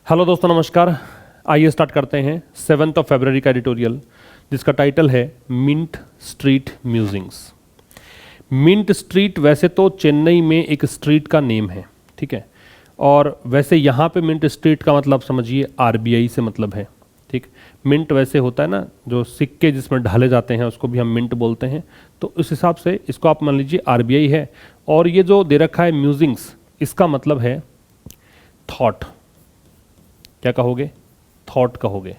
Hello दोस्तों, नमस्कार। आइए स्टार्ट करते हैं 7 फरवरी का एडिटोरियल, जिसका टाइटल है mint street musings. Mint street वैसे तो चेन्नई में एक स्ट्रीट का नेम है, ठीक है। और वैसे यहाँ पे मिंट स्ट्रीट का मतलब समझिए आरबीआई से मतलब है, ठीक। मिंट वैसे होता है ना, जो सिक्के जिसमें ढाले जाते हैं उसको भी हम मिंट बोलते हैं। तो इस हिसाब से इसको आप मान लीजिए आरबीआई है। और ये जो दे रखा है म्यूजिंग्स, इसका मतलब है थॉट। क्या कहोगे? थॉट कहोगे,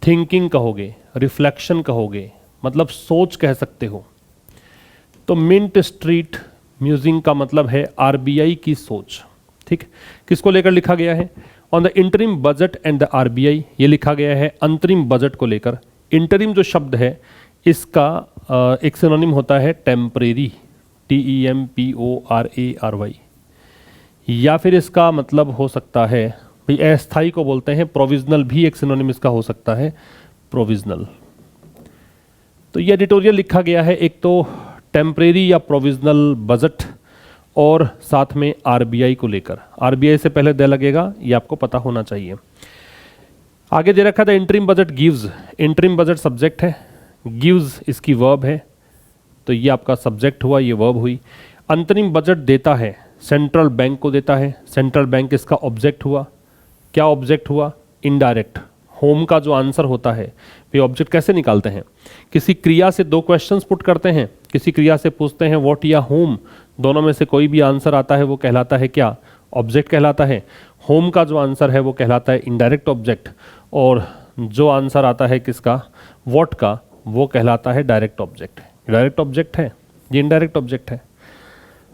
थिंकिंग कहोगे, रिफ्लेक्शन कहोगे, मतलब सोच कह सकते हो। तो मिंट स्ट्रीट म्यूजिंग का मतलब है आरबीआई की सोच, ठीक। किसको लेकर लिखा गया है? On the interim budget and the RBI, ये लिखा गया है अंतरिम बजट को लेकर। इंटरिम जो शब्द है इसका एक सिनोनिम होता है टेम्परेरी, TEMPORARY, या फिर इसका मतलब हो सकता है भाई अस्थाई को बोलते हैं प्रोविजनल, भी एक सिनोनिम इसका हो सकता है प्रोविजनल। तो ये एडिटोरियल लिखा गया है एक तो टेम्परेरी या प्रोविजनल बजट और साथ में आरबीआई को लेकर। आरबीआई से पहले द लगेगा, ये आपको पता होना चाहिए। आगे दे रखा था interim budget gives. Interim budget subject है, गिव्स इसकी वर्ब है, तो ये आपका सब्जेक्ट हुआ, ये वर्ब हुई। अंतरिम बजट देता है, सेंट्रल बैंक को देता है, सेंट्रल बैंक इसका ऑब्जेक्ट हुआ। क्या ऑब्जेक्ट हुआ? इनडायरेक्ट। होम का जो आंसर होता है, वे ऑब्जेक्ट कैसे निकालते हैं? किसी क्रिया से दो क्वेश्चंस पुट करते हैं, किसी क्रिया से पूछते हैं व्हाट या होम, दोनों में से कोई भी आंसर आता है वो कहलाता है क्या? ऑब्जेक्ट कहलाता है। होम का जो आंसर है वो कहलाता है इनडायरेक्ट ऑब्जेक्ट, और जो आंसर आता है किसका, व्हाट का, वो कहलाता है डायरेक्ट ऑब्जेक्ट। डायरेक्ट ऑब्जेक्ट है, ये इनडायरेक्ट ऑब्जेक्ट है।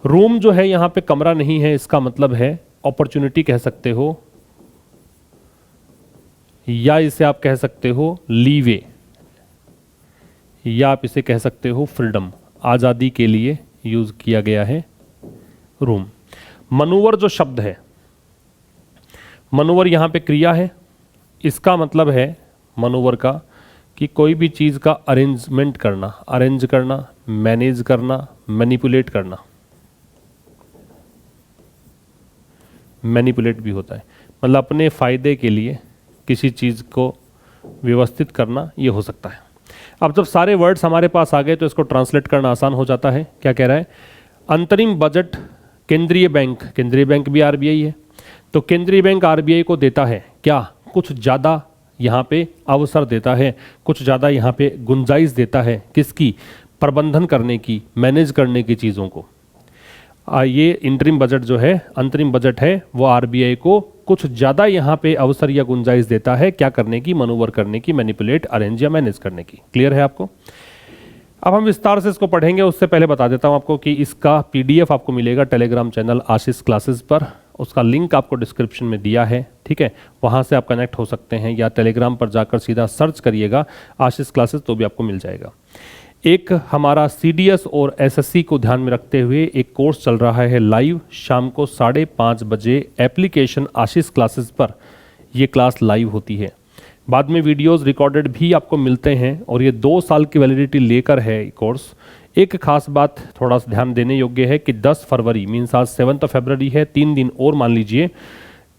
रूम जो है यहाँ पे कमरा नहीं है, इसका मतलब है अपॉर्चुनिटी कह सकते हो, या इसे आप कह सकते हो लीवे, या आप इसे कह सकते हो फ्रीडम, आज़ादी के लिए यूज किया गया है रूम। मनूवर जो शब्द है, मनूवर यहाँ पे क्रिया है, इसका मतलब है मनूवर का कि कोई भी चीज़ का अरेंजमेंट करना, अरेंज करना, मैनेज करना, मैनिपुलेट करना। मैनिपुलेट भी होता है, मतलब अपने फ़ायदे के लिए किसी चीज़ को व्यवस्थित करना, ये हो सकता है। अब जब सारे वर्ड्स हमारे पास आ गए तो इसको ट्रांसलेट करना आसान हो जाता है। क्या कह रहा है? अंतरिम बजट केंद्रीय बैंक, केंद्रीय बैंक भी आरबीआई है, तो केंद्रीय बैंक आरबीआई को देता है क्या? कुछ ज़्यादा यहाँ पे अवसर देता है, कुछ ज़्यादा यहाँ पे गुंजाइश देता है, किसकी? प्रबंधन करने की, मैनेज करने की चीज़ों को। ये इंटरिम बजट जो है, अंतरिम बजट है, वो आरबीआई को कुछ ज़्यादा यहाँ पे अवसर या गुंजाइश देता है, क्या करने की? मनूवर करने की, मैनिपुलेट, अरेंज या मैनेज करने की। क्लियर है आपको? अब हम विस्तार से इसको पढ़ेंगे, उससे पहले बता देता हूँ आपको कि इसका पीडीएफ आपको मिलेगा टेलीग्राम चैनल आशीष क्लासेस पर। उसका लिंक आपको डिस्क्रिप्शन में दिया है, ठीक है, वहाँ से आप कनेक्ट हो सकते हैं, या टेलीग्राम पर जाकर सीधा सर्च करिएगा आशीष क्लासेस, तो भी आपको मिल जाएगा। एक हमारा सीडीएस और एसएससी को ध्यान में रखते हुए एक कोर्स चल रहा है लाइव, शाम को 5:30 बजे एप्लीकेशन आशीष क्लासेस पर ये क्लास लाइव होती है। बाद में वीडियोस रिकॉर्डेड भी आपको मिलते हैं, और ये 2 साल की वैलिडिटी लेकर है कोर्स। एक खास बात थोड़ा सा ध्यान देने योग्य है कि 10 फरवरी मीन्स आज 7 फरवरी है, 3 दिन और मान लीजिए,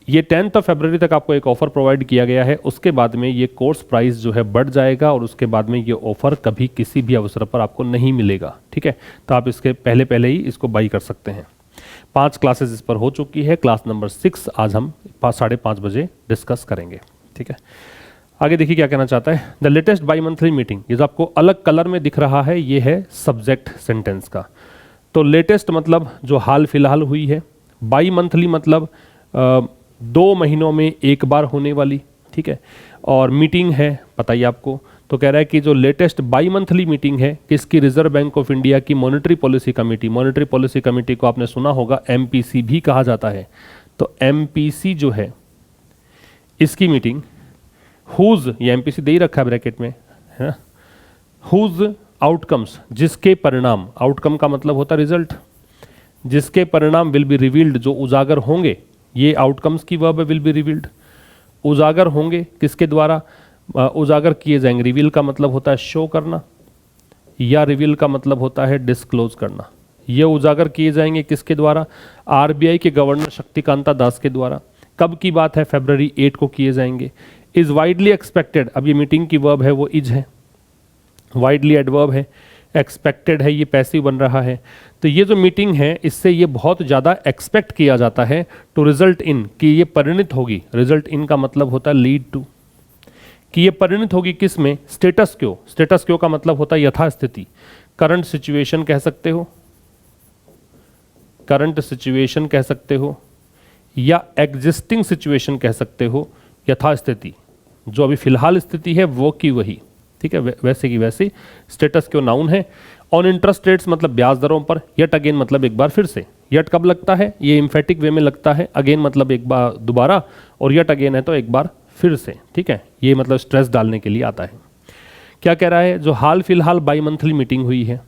ये 10 फरवरी तक आपको एक ऑफ़र प्रोवाइड किया गया है। उसके बाद में ये कोर्स प्राइस जो है बढ़ जाएगा, और उसके बाद में ये ऑफ़र कभी किसी भी अवसर पर आपको नहीं मिलेगा, ठीक है। तो आप इसके पहले पहले ही इसको बाई कर सकते हैं। 5 क्लासेस इस पर हो चुकी है, क्लास नंबर 6 आज हम 5:30 बजे डिस्कस करेंगे, ठीक है। आगे देखिए क्या कहना चाहता है। The latest by monthly meeting, ये जो आपको अलग कलर में दिख रहा है, ये है सब्जेक्ट सेंटेंस का। तो लेटेस्ट मतलब जो हाल फिलहाल हुई है, बाई मंथली मतलब 2 महीनों में एक बार होने वाली, ठीक है। और मीटिंग है, पता ही आपको। तो कह रहा है कि जो लेटेस्ट बाई मंथली मीटिंग है किसकी? रिजर्व बैंक ऑफ इंडिया की monetary policy committee. Monetary policy committee को आपने सुना होगा एमपीसी भी कहा जाता है। तो एमपीसी जो है, इसकी मीटिंग हुज, ये एमपीसी दे ही रखा है ब्रैकेट में, है ना, हुज आउटकम्स, जिसके परिणाम, आउटकम का मतलब होता है रिजल्ट, जिसके परिणाम विल बी रिवील्ड, जो उजागर होंगे, ये आउटकम्स की वर्ब है, विल बी रिवील्ड। उजागर होंगे किसके द्वारा? उजागर किए जाएंगे। रिवील का मतलब होता है शो करना, या रिवील का मतलब होता है डिस्क्लोज करना। ये उजागर किए जाएंगे किसके द्वारा? आरबीआई के गवर्नर शक्तिकांता दास के द्वारा। कब की बात है, फरवरी 8 को किए जाएंगे। इज वाइडली एक्सपेक्टेड, अब ये मीटिंग की वर्ब है वो इज है, वाइडली एडवर्ब है, एक्सपेक्टेड है ये पैसिव बन रहा है। तो ये जो मीटिंग है इससे ये बहुत ज़्यादा एक्सपेक्ट किया जाता है टू रिजल्ट इन, कि ये परिणित होगी। रिजल्ट इन का मतलब होता है लीड टू, कि ये परिणित होगी किस में, स्टेटस क्यो। स्टेटस क्यो का मतलब होता है यथास्थिति, करंट सिचुएशन कह सकते हो, करंट सिचुएशन कह सकते हो, या एग्जिस्टिंग सिचुएशन कह सकते हो, यथास्थिति, जो अभी फिलहाल स्थिति है वो की वही, ठीक है, वैसे की वैसी। स्टेटस क्यो नाउन है। ऑन इंटरेस्ट रेट्स मतलब ब्याज दरों पर। यट अगेन मतलब एक बार फिर से। यट कब लगता है, ये इम्फेटिक वे में लगता है। अगेन मतलब एक बार दोबारा, और यट अगेन है तो एक बार फिर से, ठीक है, ये मतलब स्ट्रेस डालने के लिए आता है। क्या कह रहा है, जो हाल फिलहाल बाई मंथली मीटिंग हुई है।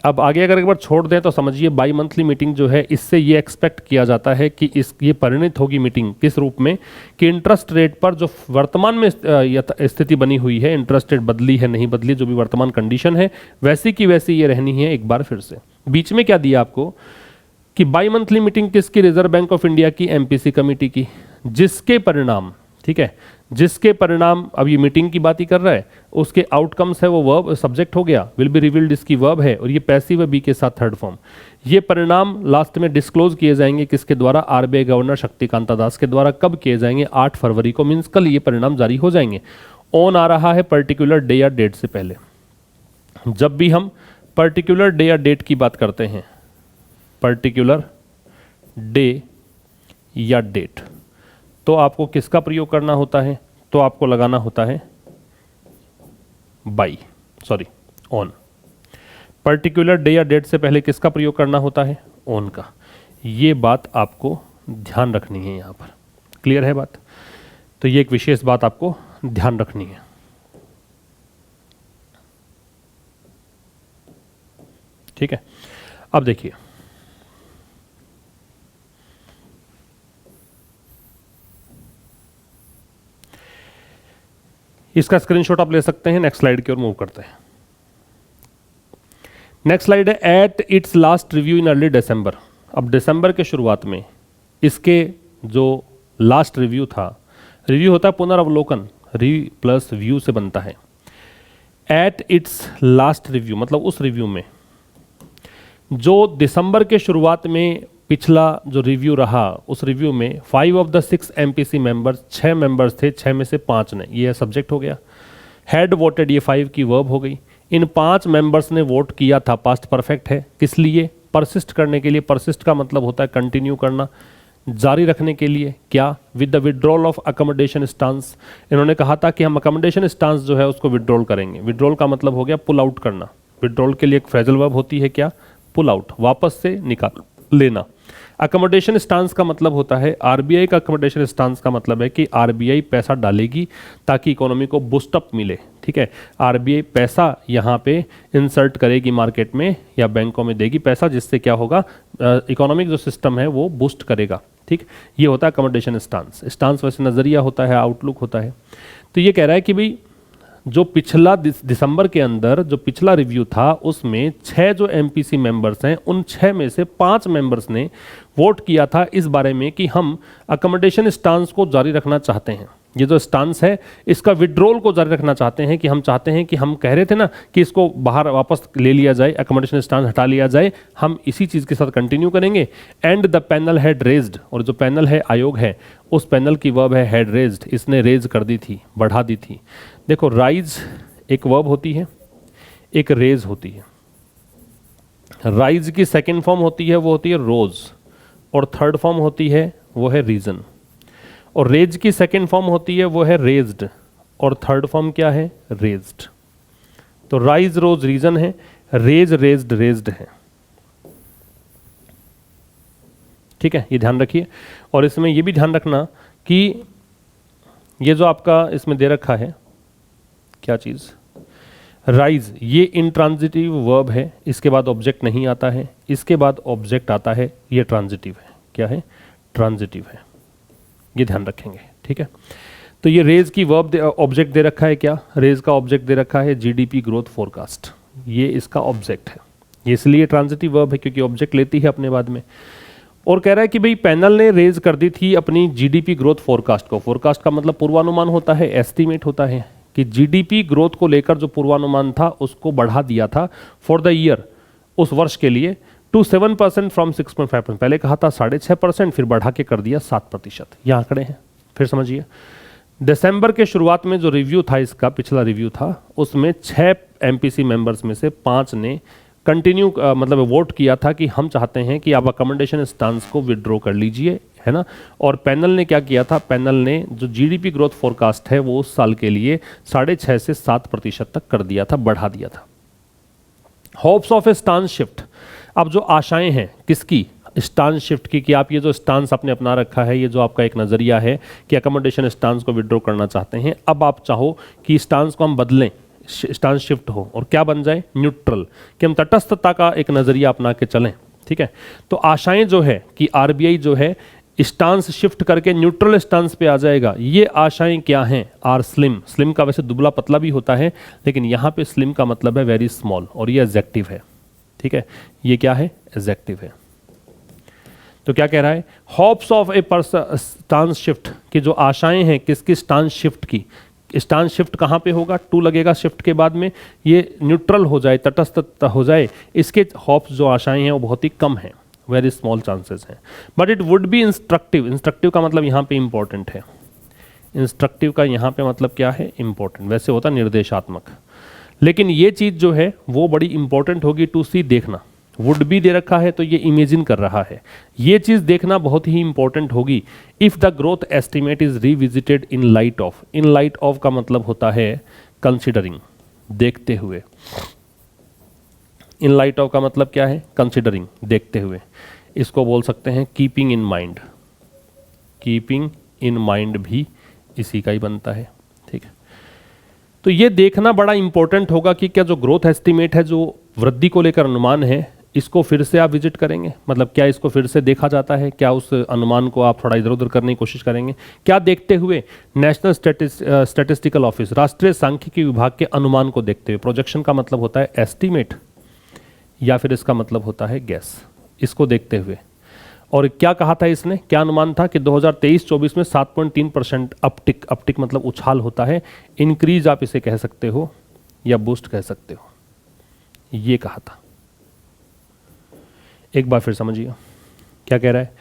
अब आगे अगर एक बार छोड़ दें तो समझिए बाई मंथली मीटिंग जो है इससे ये एक्सपेक्ट किया जाता है कि ये परिणित होगी मीटिंग किस रूप में, कि इंटरेस्ट रेट पर जो वर्तमान में स्थिति बनी हुई है, इंटरेस्ट रेट बदली है नहीं बदली, जो भी वर्तमान कंडीशन है वैसी की वैसी ये रहनी है एक बार फिर से। बीच में क्या दिया आपको कि बाई मंथली मीटिंग किसकी, रिजर्व बैंक ऑफ इंडिया की एमपीसी कमेटी की, जिसके परिणाम, ठीक है, जिसके परिणाम, अब ये मीटिंग की बात ही कर रहा है, उसके आउटकम्स है वो वर्ब सब्जेक्ट हो गया, विल बी रिवील्ड इसकी वर्ब है, और ये पैसिव है बी के साथ थर्ड फॉर्म। ये परिणाम लास्ट में डिस्क्लोज किए जाएंगे किसके द्वारा, आरबीआई गवर्नर शक्तिकांता दास के द्वारा। कब किए जाएंगे, 8 फरवरी को, मीन्स कल ये परिणाम जारी हो जाएंगे। ऑन आ रहा है पर्टिकुलर डे या डेट से पहले। जब भी हम पर्टिकुलर डे या डेट की बात करते हैं, पर्टिकुलर डे या डेट, तो आपको किसका प्रयोग करना होता है, तो आपको लगाना होता है ऑन। पर्टिकुलर डे या डेट से पहले किसका प्रयोग करना होता है, ऑन का। ये बात आपको ध्यान रखनी है यहां पर। क्लियर है बात, तो ये एक विशेष बात आपको ध्यान रखनी है। ठीक है, अब देखिए इसका स्क्रीनशॉट आप ले सकते हैं। नेक्स्ट स्लाइड की ओर मूव करते हैं। नेक्स्ट स्लाइड है at its last review in early दिसंबर। अब दिसंबर के शुरुआत में इसके जो लास्ट रिव्यू था, रिव्यू होता है पुनर्वलोकन, री प्लस व्यू से बनता है। एट इट्स लास्ट रिव्यू मतलब उस रिव्यू में जो दिसंबर के शुरुआत में पिछला जो रिव्यू रहा, उस रिव्यू में 5 of the 6 MPC members, 6 members थे, 6 में से 5 ने, ये सब्जेक्ट हो गया। हैड वोटेड, ये 5 की वर्ब हो गई। इन 5 मेंबर्स ने वोट किया था, पास्ट परफेक्ट है, किस लिए, परसिस्ट करने के लिए। परसिस्ट का मतलब होता है कंटिन्यू करना, जारी रखने के लिए। क्या, with the withdrawal of accommodation stance. इन्होंने कहा था कि हम अकोमोडेशन स्टांस जो है उसको विड्रॉल करेंगे। विड्रॉल का मतलब हो गया पुल आउट करना। विड्रॉल के लिए एक फ्रेजल वर्ब होती है क्या, पुल आउट, वापस से निकाल लेना। अकोमोडेशन स्टांस का मतलब होता है, आरबीआई का अकोमोडेशन स्टांस का मतलब है कि आरबीआई पैसा डालेगी ताकि इकोनॉमी को बूस्ट अप मिले। ठीक है, आरबीआई पैसा यहाँ पे इंसर्ट करेगी मार्केट में या बैंकों में देगी पैसा, जिससे क्या होगा, इकोनॉमिक जो सिस्टम है वो बूस्ट करेगा। ठीक, ये होता है अकोमोडेशन स्टांस। स्टांस वैसे नज़रिया होता है, आउटलुक होता है। तो ये कह रहा है कि भाई जो पिछला दिसंबर के अंदर जो पिछला रिव्यू था उसमें 6 जो एमपीसी मेंबर्स हैं, उन 6 में से 5 मेंबर्स ने वोट किया था इस बारे में कि हम अकोमोडेशन स्टांस को जारी रखना चाहते हैं। ये जो स्टांस है इसका विड्रॉल को जारी रखना चाहते हैं, कि हम चाहते हैं कि हम कह रहे थे ना कि इसको बाहर वापस ले लिया जाए, अकोमोडेशन स्टांस हटा लिया जाए, हम इसी चीज़ के साथ कंटिन्यू करेंगे। And the panel had raised, और जो पैनल है, आयोग है, उस पैनल की वर्ब है हैड रेज्ड, इसने रेज कर दी थी, बढ़ा दी थी। देखो, राइज एक वर्ब होती है, एक रेज होती है। राइज की सेकेंड फॉर्म होती है वो होती है रोज, और थर्ड फॉर्म होती है वो है रीजन। और रेज की सेकेंड फॉर्म होती है वो है रेज्ड, और थर्ड फॉर्म क्या है, रेज्ड। तो राइज रोज रीजन है, रेज रेज्ड रेज्ड है। ठीक है, ये ध्यान रखिए। और इसमें ये भी ध्यान रखना कि ये जो आपका इसमें दे रखा है क्या चीज़, राइज, ये इंट्रांजिटिव वर्ब है, इसके बाद ऑब्जेक्ट नहीं आता है, इसके बाद ऑब्जेक्ट आता है, ये ट्रांजिटिव है। क्या है, ट्रांजिटिव है, ये ध्यान रखेंगे। ठीक है, तो ये रेज की वर्ब ऑब्जेक्ट दे रखा है, क्या, रेज का ऑब्जेक्ट दे रखा है जीडीपी ग्रोथ फोरकास्ट, ये इसका ऑब्जेक्ट है। ये इसलिए ट्रांजिटिव वर्ब है क्योंकि ऑब्जेक्ट लेती है अपने बाद में। और कह रहा है कि भाई पैनल ने रेज कर दी थी अपनी जीडीपी ग्रोथ फोरकास्ट को। फोरकास्ट का मतलब पूर्वानुमान होता है, एस्टीमेट होता है, कि जीडीपी ग्रोथ को लेकर जो पूर्वानुमान था उसको बढ़ा दिया था फॉर द ईयर, उस वर्ष के लिए, टू 7% फ्रॉम 6.5%। पहले कहा था 6.5%, फिर बढ़ा के कर दिया 7%। ये आंकड़े हैं, फिर समझिए। दिसंबर के शुरुआत में जो रिव्यू था, इसका पिछला रिव्यू था, उसमें 6 एमपीसी मेंबर्स में से 5 ने कंटिन्यू मतलब वोट किया था कि हम चाहते हैं कि आप अकोमोडेशन स्टांस को विड्रॉ कर लीजिए, है ना। और पैनल ने क्या किया था, पैनल ने जो जीडीपी ग्रोथ फोरकास्ट है वो उस साल के लिए 6.5 से 7% तक कर दिया था, बढ़ा दिया था। Hopes of A stance shift, अब जो आशाएं हैं किसकी, स्टांस शिफ्ट की, कि आप ये जो स्टांस आपने अपना रखा है, ये जो आपका एक नज़रिया है कि अकोमोडेशन स्टांस को विड्रॉ करना चाहते हैं, अब आप चाहो कि स्टांस को हम बदलें, स्टांस शिफ्ट हो और क्या बन जाए, न्यूट्रल, कि हम तटस्थता का एक नज़रिया अपना के चलें, ठीक है। तो आशाएं जो है कि आरबीआई जो है स्टांस शिफ्ट करके न्यूट्रल स्टांस पे आ जाएगा, ये आशाएं क्या हैं, आर स्लिम। स्लिम का वैसे दुबला पतला भी होता है, लेकिन यहाँ पे स्लिम का मतलब है वेरी स्मॉल, और ये एडजेक्टिव है, ठीक है। ये क्या है, एडजेक्टिव है। तो क्या कह रहा है, hopes of A stance shift, की जो आशाएं हैं किसकी, स्टांस शिफ्ट की। स्टांस शिफ्ट कहाँ पे होगा, टू लगेगा शिफ्ट के बाद में, ये न्यूट्रल हो जाए, तटस्थ हो जाए, इसके होप्स जो आशाएं हैं वो बहुत ही कम हैं, वेरी स्मॉल चांसेस हैं। But it would be instructive, instructive का मतलब यहाँ पे इंपॉर्टेंट है, इंस्ट्रक्टिव का यहाँ पे मतलब क्या है, इंपॉर्टेंट, वैसे होता निर्देशात्मक, लेकिन ये चीज़ जो है वो बड़ी इंपॉर्टेंट होगी टू सी, देखना। वुड बी दे रखा है तो ये इमेजिन कर रहा है, ये चीज़ देखना बहुत ही इंपॉर्टेंट होगी। If the growth estimate is revisited in light of, in light of का मतलब होता है कंसिडरिंग, देखते हुए। इन लाइट ऑफ का मतलब क्या है, कंसिडरिंग, देखते हुए। इसको बोल सकते हैं keeping in mind, keeping in mind भी इसी का ही बनता है, ठीक है। तो ये देखना बड़ा इंपॉर्टेंट होगा कि क्या जो ग्रोथ एस्टिमेट है, जो वृद्धि को लेकर अनुमान है, इसको फिर से आप विजिट करेंगे, मतलब क्या इसको फिर से देखा जाता है, क्या उस अनुमान को आप थोड़ा इधर उधर करने की कोशिश करेंगे, क्या देखते हुए, नेशनल स्टैटिस्टिकल ऑफिस, राष्ट्रीय सांख्यिकी विभाग के अनुमान को देखते हुए। प्रोजेक्शन का मतलब होता है एस्टीमेट, या फिर इसका मतलब होता है गैस, इसको देखते हुए। और क्या कहा था इसने, क्या अनुमान था कि 2023-24 में 7.3% अपटिक, अपटिक मतलब उछाल होता है, इंक्रीज आप इसे कह सकते हो या बूस्ट कह सकते हो, ये कहा था। एक बार फिर समझिए क्या कह रहा है,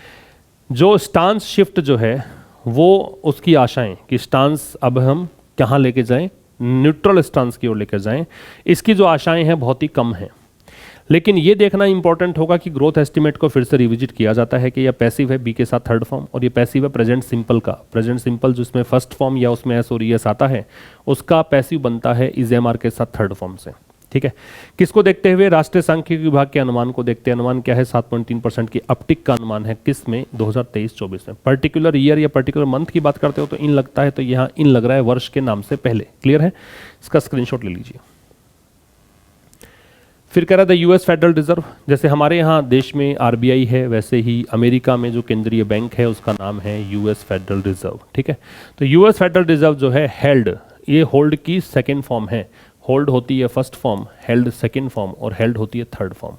जो स्टांस शिफ्ट जो है वो उसकी आशाएं कि स्टांस अब हम कहाँ लेके जाएं, न्यूट्रल स्टांस की ओर लेकर जाएं, इसकी जो आशाएं हैं बहुत ही कम हैं। लेकिन ये देखना इंपॉर्टेंट होगा कि ग्रोथ एस्टिमेट को फिर से रिविजिट किया जाता है कि यह पैसिव है, बी के साथ थर्ड फॉर्म, और ये पैसिव है प्रेजेंट सिंपल का। प्रेजेंट सिंपल जिसमें फर्स्ट फॉर्म या उसमें एस और ईएस आता है, उसका पैसिव बनता है इज एम आर के साथ थर्ड फॉर्म से, ठीक है। किसको देखते हुए, राष्ट्रीय सांख्यिकी विभाग के अनुमान को देखते हैं। अनुमान क्या है, 7.3% की अपटिक का अनुमान है, किस में, 2023-24 में। पर्टिकुलर ईयर या पर्टिकुलर मंथ की बात करते हो तो इन लगता है, तो यहाँ इन लग रहा है वर्ष के नाम से पहले, क्लियर है। इसका स्क्रीनशॉट ले लीजिए। फिर कह रहा था यूएस फेडरल रिजर्व, जैसे हमारे यहाँ देश में आरबीआई है, वैसे ही अमेरिका में जो केंद्रीय बैंक है उसका नाम है यूएस फेडरल रिजर्व, ठीक है। तो यूएस फेडरल रिजर्व जो है हेल्ड, ये होल्ड की सेकेंड फॉर्म है। होल्ड होती है first form, held second form, और हेल्ड होती है थर्ड फॉर्म।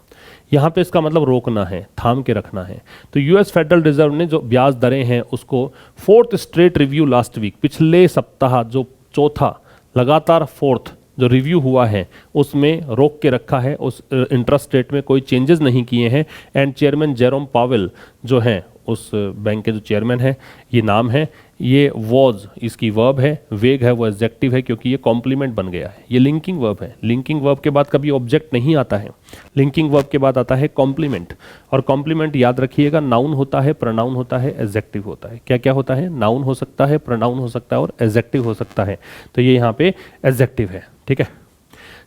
यहाँ पे इसका मतलब रोकना है, थाम के रखना है। तो यूएस फेडरल रिजर्व ने जो ब्याज दरें हैं उसको 4th straight review last week, पिछले सप्ताह जो चौथा लगातार 4th जो रिव्यू हुआ है उसमें रोक के रखा है, उस इंटरेस्ट रेट में कोई चेंजेस नहीं किए हैं। एंड चेयरमैन जेरोम पावेल जो हैं उस बैंक के जो चेयरमैन है, ये नाम है, ये वॉज इसकी वर्ब है, वेग है वो एडजेक्टिव है क्योंकि ये कॉम्प्लीमेंट बन गया है। ये लिंकिंग वर्ब है, लिंकिंग वर्ब के बाद कभी ऑब्जेक्ट नहीं आता है, लिंकिंग वर्ब के बाद आता है कॉम्प्लीमेंट। और कॉम्प्लीमेंट याद रखिएगा, नाउन होता है, प्रोनाउन होता है, एडजेक्टिव होता है। क्या क्या होता है, नाउन हो सकता है, प्रोनाउन हो सकता है और एडजेक्टिव हो सकता है। तो ये यहाँ पे एडजेक्टिव है, ठीक है।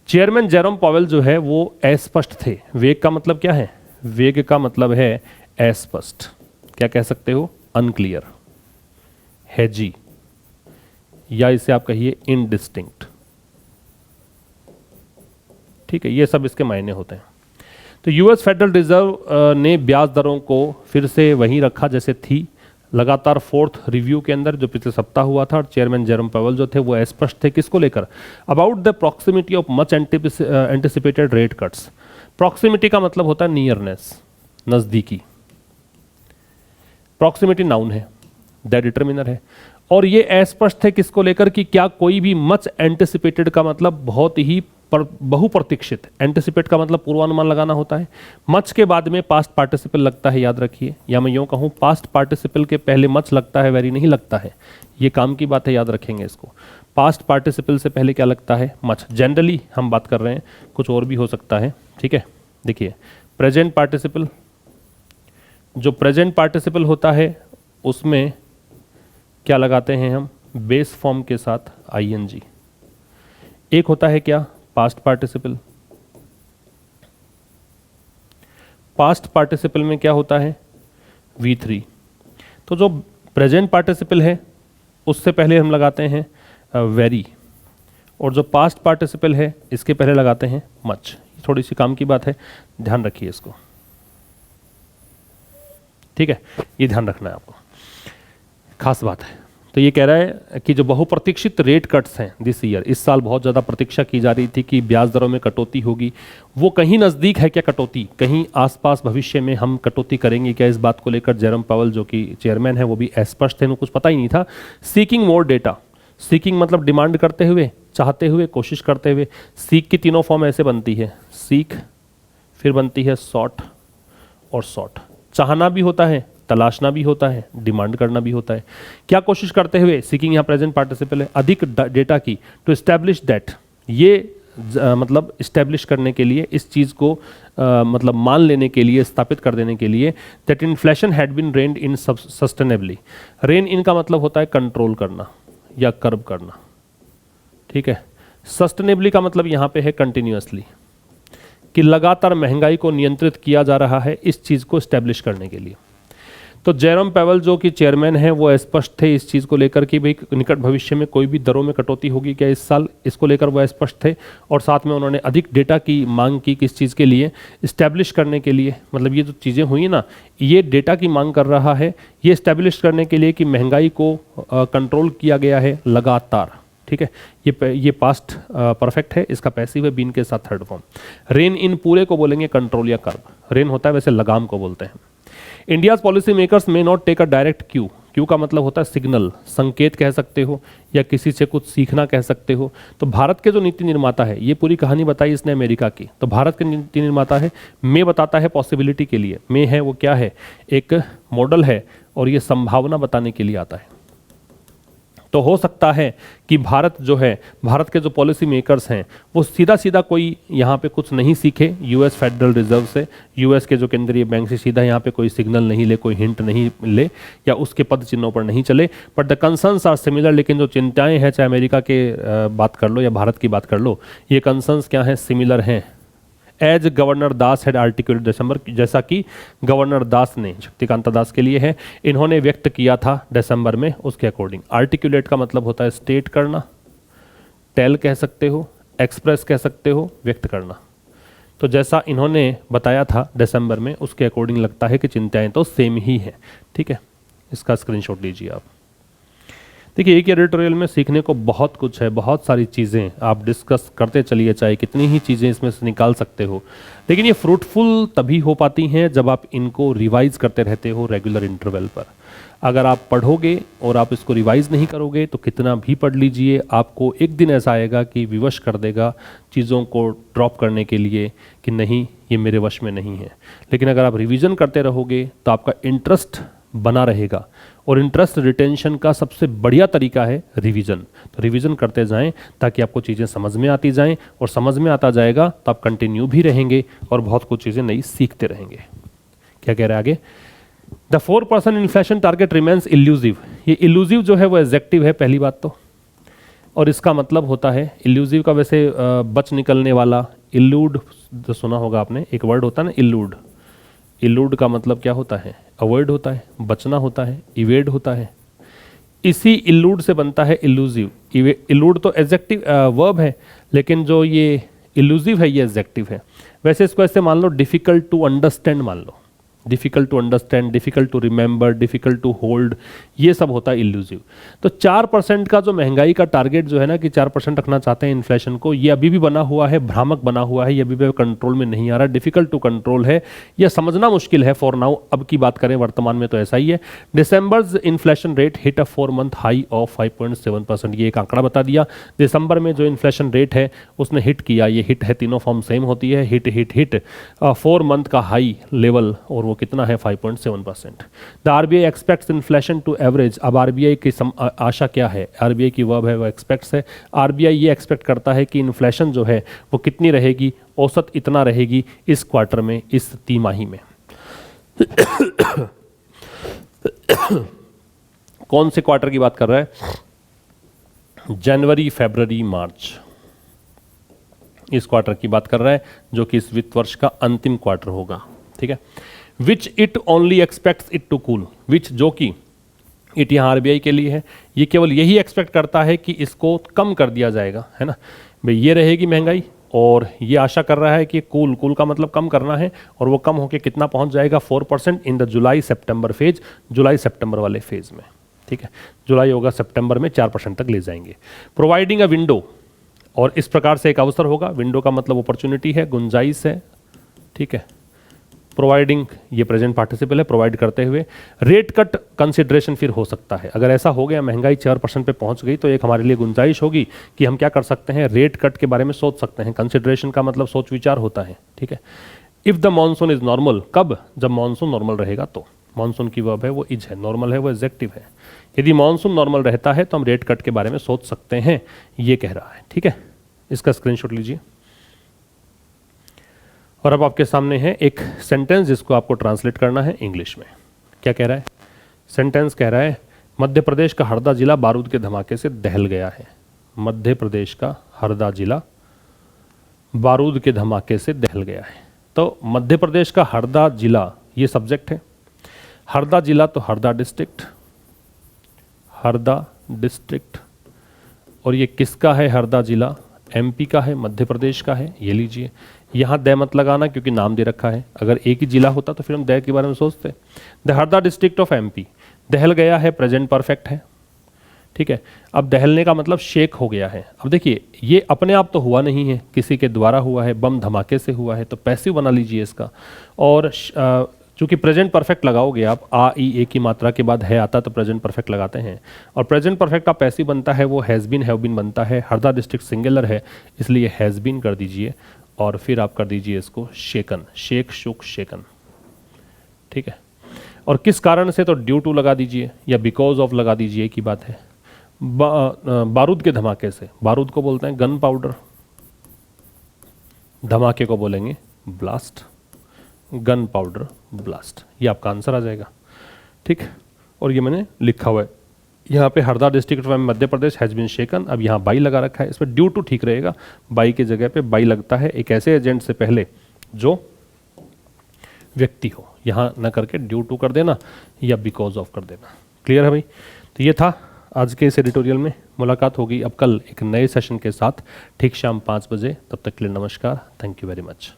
चेयरमैन जेरोम पावेल जो है वो अस्पष्ट थे। वेग का मतलब क्या है, वेग का मतलब है अस्पष्ट, क्या कह सकते हो, अनक्लियर, हैजी, या इसे आप कहिए इनडिस्टिंक्ट, ठीक है। ये सब इसके मायने होते हैं। तो यूएस फेडरल रिजर्व ने ब्याज दरों को फिर से वहीं रखा जैसे थी, लगातार 4th रिव्यू के अंदर जो पिछले सप्ताह हुआ था। और चेयरमैन जेरोम पावेल जो थे वो अस्पष्ट थे, किसको लेकर, about the proximity of much anticipated rate cuts. Proximity का मतलब होता है नियरनेस, नज़दीकी, प्रॉक्सिमिटी नाउन है, दैट डिटर्मिनर है, और ये अस्पष्ट है किसको लेकर कि क्या कोई भी मच एंटिसिपेटेड का मतलब बहुत ही बहुप्रतीक्षित, एंटिसिपेट का मतलब पूर्वानुमान लगाना होता है, मच के बाद में पास्ट पार्टिसिपल लगता है, याद रखिए, या मैं यूँ कहूँ पास्ट पार्टिसिपल के पहले मच लगता है, वेरी नहीं लगता है, ये काम की बात है, याद रखेंगे इसको। पास्ट पार्टिसिपल से पहले क्या लगता है? मच। जनरली हम बात कर रहे हैं, कुछ और भी हो सकता है, ठीक है। देखिए प्रेजेंट पार्टिसिपल, जो प्रेजेंट पार्टिसिपल होता है उसमें क्या लगाते हैं हम? बेस फॉर्म के साथ आईएनजी। एक होता है क्या? Past participle. पास्ट पार्टिसिपल में क्या होता है? V3। तो जो प्रेजेंट पार्टिसिपल है उससे पहले हम लगाते हैं वेरी, और जो पास्ट पार्टिसिपल है इसके पहले लगाते हैं मच। थोड़ी सी काम की बात है, ध्यान रखिए इसको, ठीक है, ये ध्यान रखना है आपको, खास बात है। तो ये कह रहा है कि जो बहुप्रतीक्षित रेट कट्स हैं दिस ईयर, इस साल बहुत ज़्यादा प्रतीक्षा की जा रही थी कि ब्याज दरों में कटौती होगी, वो कहीं नज़दीक है क्या कटौती, कहीं आसपास भविष्य में हम कटौती करेंगे क्या? इस बात को लेकर जेरोम पावेल जो कि चेयरमैन है वो भी अस्पष्ट थे, उनको कुछ पता ही नहीं था। सीकिंग मोर डेटा, सीकिंग मतलब डिमांड करते हुए, चाहते हुए, कोशिश करते हुए। सीक की तीनों फॉर्म ऐसे बनती है, सीक, फिर बनती है सॉट और सॉट। चाहना भी होता है, तलाशना भी होता है, डिमांड करना भी होता है। क्या कोशिश करते हुए? सीकिंग यहाँ प्रेजेंट पार्टिसिपल है, अधिक डेटा की, टू एस्टैब्लिश दैट, ये मतलब इस्टेब्लिश करने के लिए, इस चीज़ को मतलब मान लेने के लिए, स्थापित कर देने के लिए, that inflation had been reined in sustainably. Rein in का मतलब होता है कंट्रोल करना या कर्ब करना, ठीक है। सस्टेनेबली का मतलब यहाँ पे है कंटिन्यूअसली, कि लगातार महंगाई को नियंत्रित किया जा रहा है इस चीज़ को इस्टेब्लिश करने के लिए। तो जेरोम पावेल जो कि चेयरमैन है वो स्पष्ट थे इस चीज़ को लेकर कि भाई निकट भविष्य में कोई भी दरों में कटौती होगी क्या इस साल, इसको लेकर वो स्पष्ट थे। और साथ में उन्होंने अधिक डेटा की मांग की, किस चीज़ के लिए? इस्टेब्लिश करने के लिए। मतलब ये जो चीज़ें हुई ना, ये डेटा की मांग कर रहा है, ये इस्टेब्लिश करने के लिए कि महंगाई को कंट्रोल किया गया है लगातार, ठीक है। ये पास्ट परफेक्ट है, इसका पैसिव है, बीन के साथ थर्ड फॉर्म। रेन इन पूरे को बोलेंगे कंट्रोल या कर्ब। रेन होता है वैसे लगाम को बोलते हैं। India's policy makers may not take a direct cue. Cue का मतलब होता है सिग्नल, संकेत कह सकते हो, या किसी से कुछ सीखना कह सकते हो। तो भारत के जो नीति निर्माता है, ये पूरी कहानी बताई इसने अमेरिका की, तो भारत के नीति निर्माता है, मे बताता है पॉसिबिलिटी के लिए। मे है वो क्या है? एक मॉडल है, और ये संभावना बताने के लिए आता है। तो हो सकता है कि भारत जो है, भारत के जो पॉलिसी मेकर्स हैं वो सीधा सीधा कोई यहाँ पे कुछ नहीं सीखे यूएस फेडरल रिजर्व से, यूएस के जो केंद्रीय बैंक से सीधा यहाँ पे कोई सिग्नल नहीं ले, कोई हिंट नहीं ले, या उसके पद चिन्हों पर नहीं चले। But the concerns are similar. लेकिन जो चिंताएं हैं, चाहे अमेरिका के बात कर लो या भारत की बात कर लो, ये कंसर्न्स क्या हैं? सिमिलर हैं। As governor Das had articulate December, जैसा कि गवर्नर दास ने, शक्तिकांता दास के लिए है, इन्होंने व्यक्त किया था दिसंबर में, उसके अकॉर्डिंग। आर्टिकुलेट का मतलब होता है स्टेट करना, टेल कह सकते हो, एक्सप्रेस कह सकते हो, व्यक्त करना। तो जैसा इन्होंने बताया था दिसंबर में, उसके अकॉर्डिंग लगता है कि चिंताएं तो सेम ही हैं, ठीक है। इसका स्क्रीनशॉट लीजिए आप। देखिए एक एडिटोरियल में सीखने को बहुत कुछ है, बहुत सारी चीज़ें आप डिस्कस करते चलिए, चाहे कितनी ही चीज़ें इसमें से निकाल सकते हो, लेकिन ये फ्रूटफुल तभी हो पाती हैं जब आप इनको रिवाइज करते रहते हो रेगुलर इंटरवल पर। अगर आप पढ़ोगे और आप इसको रिवाइज नहीं करोगे तो कितना भी पढ़ लीजिए, आपको एक दिन ऐसा आएगा कि विवश कर देगा चीज़ों को ड्रॉप करने के लिए कि नहीं ये मेरे वश में नहीं है। लेकिन अगर आप रिवीजन करते रहोगे तो आपका इंटरेस्ट बना रहेगा, और इंटरेस्ट रिटेंशन का सबसे बढ़िया तरीका है रिवीजन। तो रिवीजन करते जाएं ताकि आपको चीज़ें समझ में आती जाएं, और समझ में आता जाएगा तो आप कंटिन्यू भी रहेंगे और बहुत कुछ चीज़ें नई सीखते रहेंगे। क्या कह रहे हैं आगे? The 4% inflation target remains elusive. ये इल्यूजिव जो है वो एडजेक्टिव है पहली बात तो, और इसका मतलब होता है इल्यूजिव का वैसे बच निकलने वाला, इल्यूड जो सुना होगा आपने, एक वर्ड होता है ना इल्यूड। इल्यूड का मतलब क्या होता है? अवॉइड होता है, बचना होता है, इवेड होता है। इसी इल्यूड से बनता है इल्यूजिव। इल्यूड तो एडजेक्टिव वर्ब है, लेकिन जो ये इल्यूजिव है ये एडजेक्टिव है। वैसे इसको ऐसे मान लो, डिफिकल्ट टू अंडरस्टैंड मान लो, difficult to understand, difficult to remember, difficult to hold, ये सब होता है इल्यूसिव। तो 4% का जो महंगाई का टारगेट जो है ना कि 4% रखना चाहते हैं इन्फ्लेशन को, ये अभी भी बना हुआ है, भ्रामक बना हुआ है, ये अभी भी कंट्रोल में नहीं आ रहा, डिफिकल्ट टू कंट्रोल है, यह समझना मुश्किल है फॉर नाउ। अब की बात करें वर्तमान में तो ऐसा ही है। December's inflation rate hit a 4-month high of 5.7%, ये एक आंकड़ा बता दिया। दिसंबर में जो इन्फ्लेशन रेट है उसने हिट किया, ये हिट है, तीनों फॉर्म सेम होती है, हिट हिट हिट 4 month का हाई लेवल, और वो कितना है 5.7%। The RBI expects inflation to average. अब आरबीआई की आशा क्या है, आरबीआई की वर्ब है वो एक्सपेक्ट्स है। आरबीआई ये एक्सपेक्ट करता है कि इन्फ्लेशन जो है वो कितनी रहेगी, औसत इतना रहेगी इस क्वार्टर में, इस तिमाही में। कौन से क्वार्टर की बात कर रहा है, जनवरी, फरवरी, मार्च, इस क्वार्टर की बात कर रहा है जो कि इस वित्त वर्ष का अंतिम क्वार्टर होगा, ठीक है। Which it only expects it to cool, which जो कि इट यहाँ आरबीआई के लिए है, ये केवल यही एक्सपेक्ट करता है कि इसको कम कर दिया जाएगा, है ना भाई, ये रहेगी महंगाई, और ये आशा कर रहा है कि कूल का मतलब कम करना है, और वो कम होकर कितना पहुंच जाएगा 4% in the July September phase, जुलाई सितंबर वाले फेज में, ठीक है। जुलाई होगा, सितंबर में 4% तक ले जाएंगे। प्रोवाइडिंग अ विंडो, और इस प्रकार से एक अवसर होगा, विंडो का मतलब अपॉर्चुनिटी है, गुंजाइश है, ठीक है। प्रोवाइडिंग ये प्रेजेंट पार्टिसिपल है, प्रोवाइड करते हुए। रेट कट कंसिडरेशन फिर हो सकता है, अगर ऐसा हो गया महंगाई 4% पे पहुंच गई तो एक हमारे लिए गुंजाइश होगी कि हम क्या कर सकते हैं, रेट कट के बारे में सोच सकते हैं। कंसिडरेशन का मतलब सोच विचार होता है, ठीक है। If the monsoon is normal, कब, जब मानसून नॉर्मल रहेगा, तो मानसून की वर्ब है वो इज है, नॉर्मल है वो एडजेक्टिव है। यदि मानसून नॉर्मल रहता है तो हम रेट कट के बारे में सोच सकते हैं, ये कह रहा है, ठीक है। इसका स्क्रीनशॉट लीजिए। और अब आपके सामने है एक सेंटेंस जिसको आपको ट्रांसलेट करना है इंग्लिश में। क्या कह रहा है, सेंटेंस कह रहा है मध्य प्रदेश का हरदा जिला बारूद के धमाके से दहल गया है। मध्य प्रदेश का हरदा जिला बारूद के धमाके से दहल गया है। तो मध्य प्रदेश का हरदा जिला ये सब्जेक्ट है, हरदा जिला तो हरदा डिस्ट्रिक्ट, हरदा डिस्ट्रिक्ट, और ये किसका है हरदा जिला, एमपी का है, मध्य प्रदेश का है, ये लीजिए। यहाँ द मत लगाना क्योंकि नाम दे रखा है, अगर एक ही जिला होता तो फिर हम द के बारे में सोचते। The Harda district of MP, दहल गया है प्रेजेंट परफेक्ट है, ठीक है। अब दहलने का मतलब शेक हो गया है। अब देखिए ये अपने आप तो हुआ नहीं है, किसी के द्वारा हुआ है, बम धमाके से हुआ है, तो पैसिव बना लीजिए इसका। और चूंकि प्रेजेंट परफेक्ट लगाओगे आप, आ ई ए की मात्रा के बाद है आता तो प्रेजेंट परफेक्ट लगाते हैं, और प्रेजेंट परफेक्ट आप पैसिव बनता है वो हैज़ बीन हैव बीन बनता है। हरदा डिस्ट्रिक्ट सिंगुलर है इसलिए हैज़ बीन कर दीजिए, और फिर आप कर दीजिए इसको शेकन, शेक शुक शेकन, ठीक है। और किस कारण से, तो ड्यू टू लगा दीजिए या बिकॉज ऑफ लगा दीजिए, की बात है। बारूद के धमाके से, बारूद को बोलते हैं गन पाउडर, धमाके को बोलेंगे ब्लास्ट, गन पाउडर ब्लास्ट, ये आपका आंसर आ जाएगा, ठीक। और ये मैंने लिखा हुआ है यहाँ पे, हरदा डिस्ट्रिक्ट में मध्य प्रदेश हैज़ बीन शेकन। अब यहाँ बाई लगा रखा है, इस पर ड्यू टू ठीक रहेगा, बाई की जगह पे बाई लगता है एक ऐसे एजेंट से पहले जो व्यक्ति हो, यहाँ ना करके ड्यू टू कर देना या बिकॉज ऑफ कर देना। क्लियर है भाई। तो ये था आज के इस एडिटोरियल में। मुलाकात होगी अब कल एक नए सेशन के साथ ठीक शाम 5 बजे। तब तक के लिए नमस्कार, थैंक यू वेरी मच।